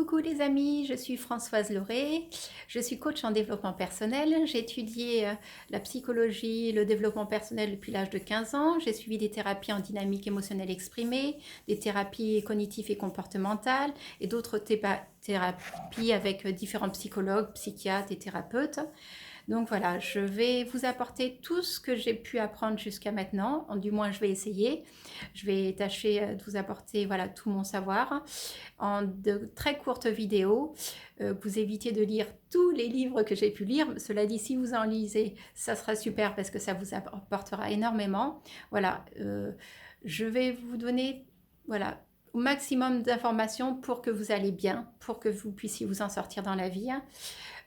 Coucou les amis, je suis Françoise Lauré, je suis coach en développement personnel. J'ai étudié la psychologie, le développement personnel depuis l'âge de 15 ans. J'ai suivi des thérapies en dynamique émotionnelle exprimée, des thérapies cognitives et comportementales et d'autres thérapies avec différents psychologues, psychiatres et thérapeutes. Donc voilà, je vais vous apporter tout ce que j'ai pu apprendre jusqu'à maintenant, du moins je vais essayer. Je vais tâcher de vous apporter voilà, tout mon savoir en de très courtes vidéos. Vous évitez de lire tous les livres que j'ai pu lire. Cela dit, si vous en lisez, ça sera super parce que ça vous apportera énormément. Voilà, je vais vous donner voilà, au maximum d'informations pour que vous allez bien, pour que vous puissiez vous en sortir dans la vie.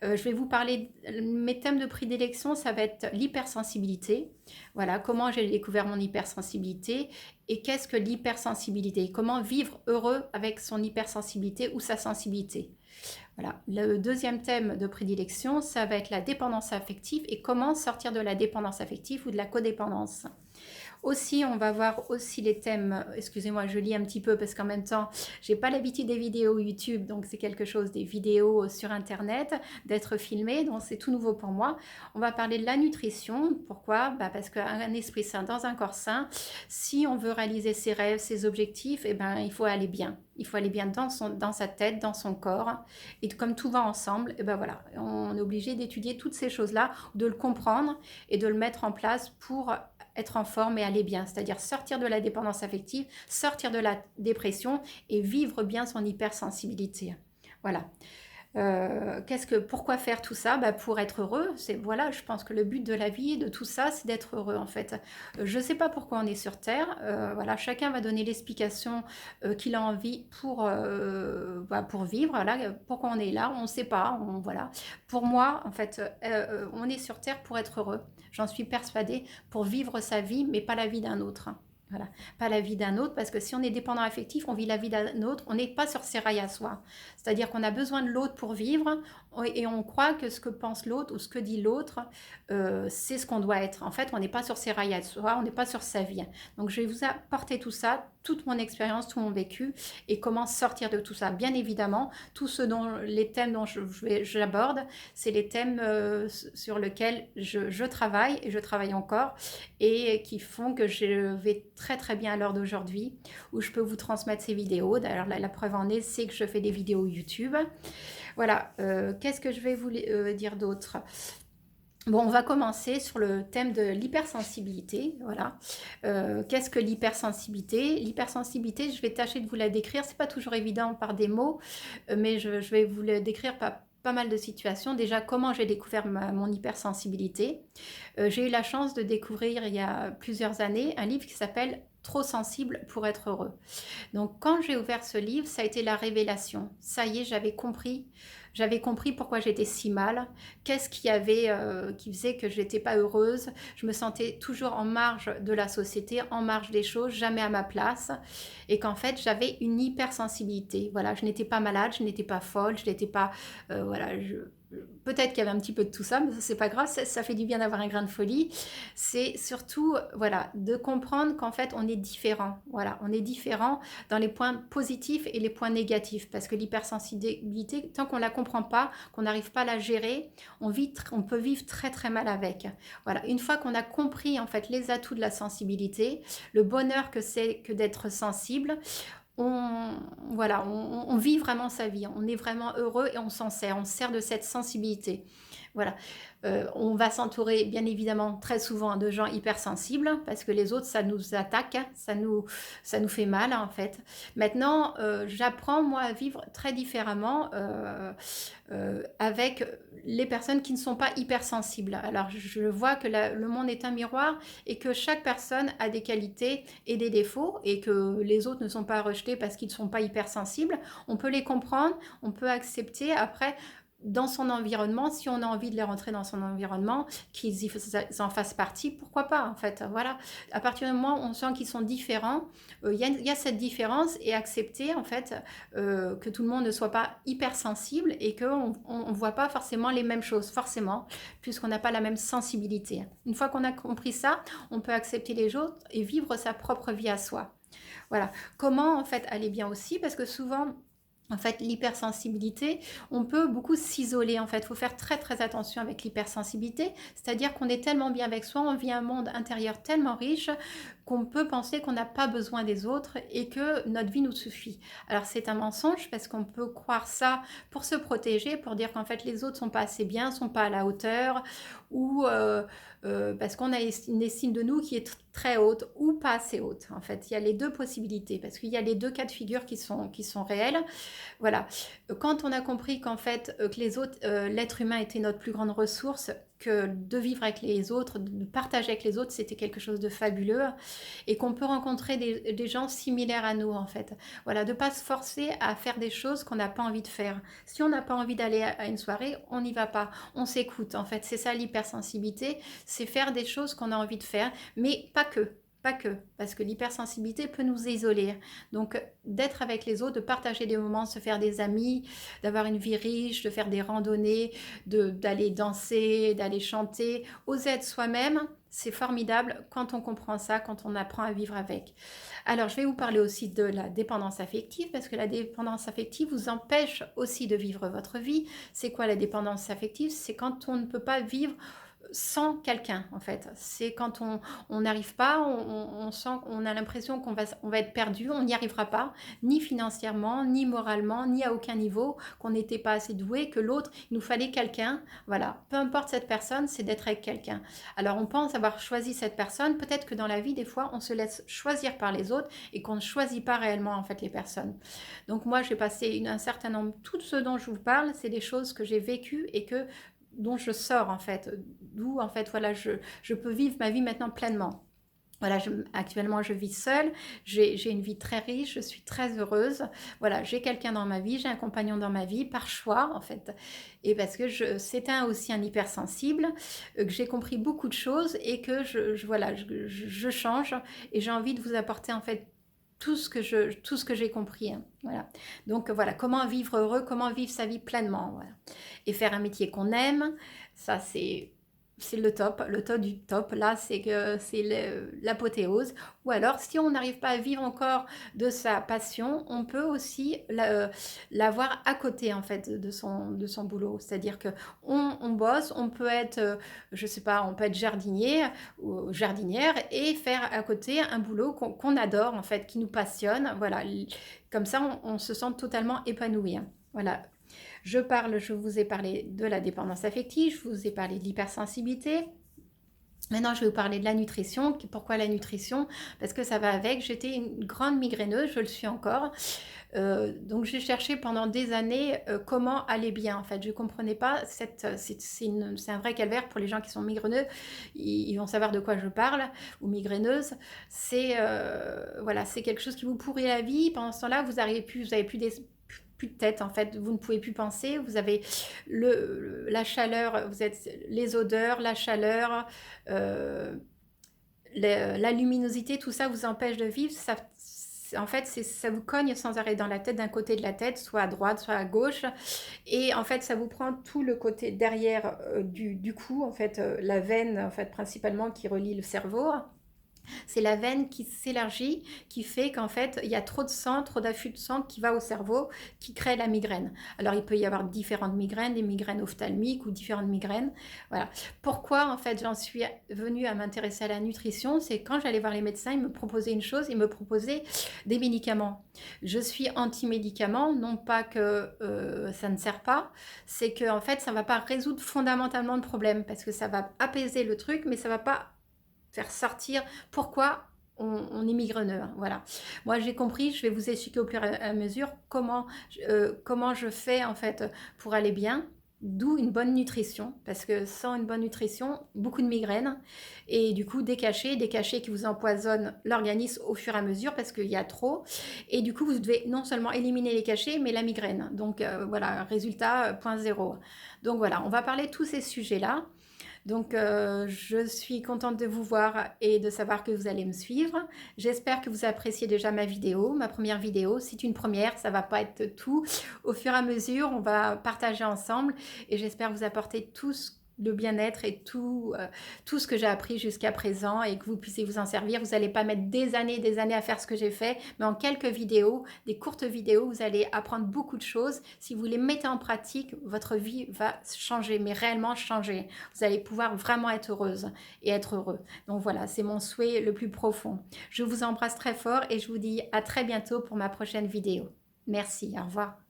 Je vais vous parler, mes thèmes de prédilection, ça va être l'hypersensibilité. Voilà, comment j'ai découvert mon hypersensibilité et qu'est-ce que l'hypersensibilité. Comment vivre heureux avec son hypersensibilité ou sa sensibilité. Voilà. Le deuxième thème de prédilection, ça va être la dépendance affective et comment sortir de la dépendance affective ou de la codépendance. Aussi, on va voir aussi les thèmes, excusez-moi, je lis un petit peu parce qu'en même temps, j'ai pas l'habitude des vidéos YouTube, donc c'est quelque chose, des vidéos sur Internet, d'être filmé, donc c'est tout nouveau pour moi. On va parler de la nutrition. Pourquoi? Parce qu'un esprit sain dans un corps sain, si on veut réaliser ses rêves, ses objectifs, eh ben, il faut aller bien. Il faut aller bien dans sa tête, dans son corps. Et comme tout va ensemble, eh ben voilà, on est obligé d'étudier toutes ces choses-là, de le comprendre et de le mettre en place pour être en forme et aller bien, c'est-à-dire sortir de la dépendance affective, sortir de la dépression et vivre bien son hypersensibilité. Voilà. Pourquoi faire tout ça? Pour être heureux. Voilà, je pense que le but de la vie, de tout ça, c'est d'être heureux en fait. Je ne sais pas pourquoi on est sur Terre. Voilà, chacun va donner l'explication qu'il a envie pour vivre. Voilà, pourquoi on est là, on ne sait pas. Voilà. Pour moi, en fait, on est sur Terre pour être heureux. J'en suis persuadée, pour vivre sa vie, mais pas la vie d'un autre. Voilà, pas la vie d'un autre, parce que si on est dépendant affectif, on vit la vie d'un autre, on n'est pas sur ses rails à soi. C'est-à-dire qu'on a besoin de l'autre pour vivre et on croit que ce que pense l'autre ou ce que dit l'autre, c'est ce qu'on doit être. En fait, on n'est pas sur ses rails à soi, on n'est pas sur sa vie. Donc, je vais vous apporter tout ça, toute mon expérience, tout mon vécu et comment sortir de tout ça. Bien évidemment, les thèmes dont j'aborde, c'est les thèmes sur lesquels je travaille et je travaille encore et qui font que je vais très très bien à l'heure d'aujourd'hui où je peux vous transmettre ces vidéos. D'ailleurs, la preuve en est, c'est que je fais des vidéos YouTube. Voilà, qu'est-ce que je vais vous dire d'autre? Bon, on va commencer sur le thème de l'hypersensibilité. Voilà. Qu'est-ce que l'hypersensibilité? L'hypersensibilité, je vais tâcher de vous la décrire. C'est pas toujours évident par des mots, mais je vais vous le décrire par pas mal de situations. Déjà, comment j'ai découvert mon hypersensibilité. J'ai eu la chance de découvrir il y a plusieurs années un livre qui s'appelle Trop sensible pour être heureux. Donc quand j'ai ouvert ce livre, ça a été la révélation. Ça y est, j'avais compris pourquoi j'étais si mal, qu'est-ce qui qui faisait que je n'étais pas heureuse. Je me sentais toujours en marge de la société, en marge des choses, jamais à ma place, et qu'en fait j'avais une hypersensibilité. Voilà, je n'étais pas malade, je n'étais pas folle, je n'étais pas, voilà, peut-être qu'il y avait un petit peu de tout ça, mais ça c'est pas grave, ça fait du bien d'avoir un grain de folie. C'est surtout voilà, de comprendre qu'en fait on est différent. Voilà, on est différent dans les points positifs et les points négatifs, parce que l'hypersensibilité, tant qu'on la comprend pas, qu'on n'arrive pas à la gérer, on peut vivre très très mal avec. Voilà, une fois qu'on a compris en fait les atouts de la sensibilité, le bonheur que c'est que d'être sensible, voilà, on vit vraiment sa vie, on est vraiment heureux et on on se sert de cette sensibilité. Voilà. On va s'entourer bien évidemment très souvent de gens hypersensibles parce que les autres, ça nous attaque, ça nous fait mal en fait. Maintenant, j'apprends moi à vivre très différemment avec les personnes qui ne sont pas hypersensibles. Alors je vois que le monde est un miroir et que chaque personne a des qualités et des défauts et que les autres ne sont pas rejetés parce qu'ils ne sont pas hypersensibles. On peut les comprendre, on peut accepter. Après, dans son environnement, si on a envie de les rentrer dans son environnement, qu'ils en fassent partie, pourquoi pas en fait. Voilà. À partir du moment où on sent qu'ils sont différents, il y a cette différence et accepter en fait que tout le monde ne soit pas hypersensible et qu'on ne voit pas forcément les mêmes choses, forcément, puisqu'on n'a pas la même sensibilité. Une fois qu'on a compris ça, on peut accepter les autres et vivre sa propre vie à soi. Voilà. Comment en fait aller bien aussi, parce que souvent En fait, l'hypersensibilité, on peut beaucoup s'isoler en fait. Il faut faire très très attention avec l'hypersensibilité. C'est-à-dire qu'on est tellement bien avec soi, on vit un monde intérieur tellement riche qu'on peut penser qu'on n'a pas besoin des autres et que notre vie nous suffit. Alors c'est un mensonge parce qu'on peut croire ça pour se protéger, pour dire qu'en fait les autres sont pas assez bien, sont pas à la hauteur, ou parce qu'on a une estime de nous qui est très haute ou pas assez haute. En fait, il y a les deux possibilités parce qu'il y a les deux cas de figure qui sont réels. Voilà. Quand on a compris qu'en fait, que les autres, l'être humain était notre plus grande ressource, que de vivre avec les autres, de partager avec les autres, c'était quelque chose de fabuleux, et qu'on peut rencontrer des gens similaires à nous, en fait. Voilà, de ne pas se forcer à faire des choses qu'on n'a pas envie de faire. Si on n'a pas envie d'aller à une soirée, on n'y va pas. On s'écoute, en fait. C'est ça l'hypersensibilité, c'est faire des choses qu'on a envie de faire, mais pas que. Pas que, parce que l'hypersensibilité peut nous isoler. Donc, d'être avec les autres, de partager des moments, de se faire des amis, d'avoir une vie riche, de faire des randonnées, d'aller danser, d'aller chanter, oser être soi-même, c'est formidable quand on comprend ça, quand on apprend à vivre avec. Alors, je vais vous parler aussi de la dépendance affective, parce que la dépendance affective vous empêche aussi de vivre votre vie. C'est quoi la dépendance affective? C'est quand on ne peut pas vivre sans quelqu'un, en fait. C'est quand on n'arrive pas, on sent, on a l'impression on va être perdu, on n'y arrivera pas, ni financièrement, ni moralement, ni à aucun niveau, qu'on n'était pas assez doué, que l'autre, il nous fallait quelqu'un. Voilà, peu importe cette personne, c'est d'être avec quelqu'un. Alors on pense avoir choisi cette personne, peut-être que dans la vie, des fois, on se laisse choisir par les autres et qu'on ne choisit pas réellement, en fait, les personnes. Donc moi, j'ai passé un certain nombre, tout ce dont je vous parle, c'est des choses que j'ai vécues et que dont je sors en fait, d'où en fait voilà je peux vivre ma vie maintenant pleinement. Voilà, actuellement je vis seule, j'ai une vie très riche, je suis très heureuse. Voilà, j'ai quelqu'un dans ma vie, j'ai un compagnon dans ma vie par choix en fait. Et parce que c'est aussi un hypersensible, que j'ai compris beaucoup de choses et que voilà, je change et j'ai envie de vous apporter en fait tout ce que j'ai compris, hein. Voilà. Donc voilà, comment vivre heureux, comment vivre sa vie pleinement. Voilà. Et faire un métier qu'on aime, ça c'est le top du top. Là, c'est que c'est l'apothéose. Ou alors, si on n'arrive pas à vivre encore de sa passion, on peut aussi l'avoir à côté en fait de son boulot. C'est-à-dire que on bosse, on peut être, je sais pas, on peut être jardinier ou jardinière et faire à côté un boulot qu'on adore en fait, qui nous passionne. Voilà, comme ça, on se sent totalement épanoui, hein. Voilà, je vous ai parlé de la dépendance affective, je vous ai parlé de l'hypersensibilité. Maintenant, je vais vous parler de la nutrition. Pourquoi la nutrition? Parce que ça va avec. J'étais une grande migraineuse, je le suis encore. Donc, j'ai cherché pendant des années comment aller bien. En fait, je ne comprenais pas. C'est un vrai calvaire pour les gens qui sont migraineux. Ils vont savoir de quoi je parle, ou migraineuse. Voilà, c'est quelque chose qui vous pourrit la vie. Pendant ce temps-là, vous avez plus de tête en fait, vous ne pouvez plus penser, vous avez la chaleur, vous êtes les odeurs, la chaleur, euh, la luminosité, tout ça vous empêche de vivre. En fait, ça vous cogne sans arrêt dans la tête, d'un côté de la tête, soit à droite, soit à gauche. Et en fait, ça vous prend tout le côté derrière du cou, en fait, la veine, en fait, principalement qui relie le cerveau. C'est la veine qui s'élargit, qui fait qu'en fait, il y a trop de sang, trop d'afflux de sang qui va au cerveau, qui crée la migraine. Alors, il peut y avoir différentes migraines, des migraines ophtalmiques ou différentes migraines. Voilà. Pourquoi, en fait, j'en suis venue à m'intéresser à la nutrition? C'est quand j'allais voir les médecins, ils me proposaient une chose, ils me proposaient des médicaments. Je suis anti-médicaments, non pas que ça ne sert pas, c'est que, en fait, ça ne va pas résoudre fondamentalement le problème, parce que ça va apaiser le truc, mais ça ne va pas faire sortir pourquoi on est migraineux, hein, voilà. Moi j'ai compris, je vais vous expliquer au fur et à mesure comment je fais en fait pour aller bien, d'où une bonne nutrition, parce que sans une bonne nutrition, beaucoup de migraines, et du coup des cachets qui vous empoisonnent l'organisme au fur et à mesure, parce qu'il y a trop, et du coup vous devez non seulement éliminer les cachets, mais la migraine. Donc voilà, résultat point zéro. Donc voilà, on va parler de tous ces sujets-là. Donc, je suis contente de vous voir et de savoir que vous allez me suivre. J'espère que vous appréciez déjà ma vidéo, ma première vidéo. C'est une première, ça ne va pas être tout. Au fur et à mesure, on va partager ensemble et j'espère vous apporter tout ce le bien-être et tout ce que j'ai appris jusqu'à présent et que vous puissiez vous en servir. Vous n'allez pas mettre des années à faire ce que j'ai fait, mais en quelques vidéos, des courtes vidéos, vous allez apprendre beaucoup de choses. Si vous les mettez en pratique, votre vie va changer, mais réellement changer. Vous allez pouvoir vraiment être heureuse et être heureux. Donc voilà, c'est mon souhait le plus profond. Je vous embrasse très fort et je vous dis à très bientôt pour ma prochaine vidéo. Merci, au revoir.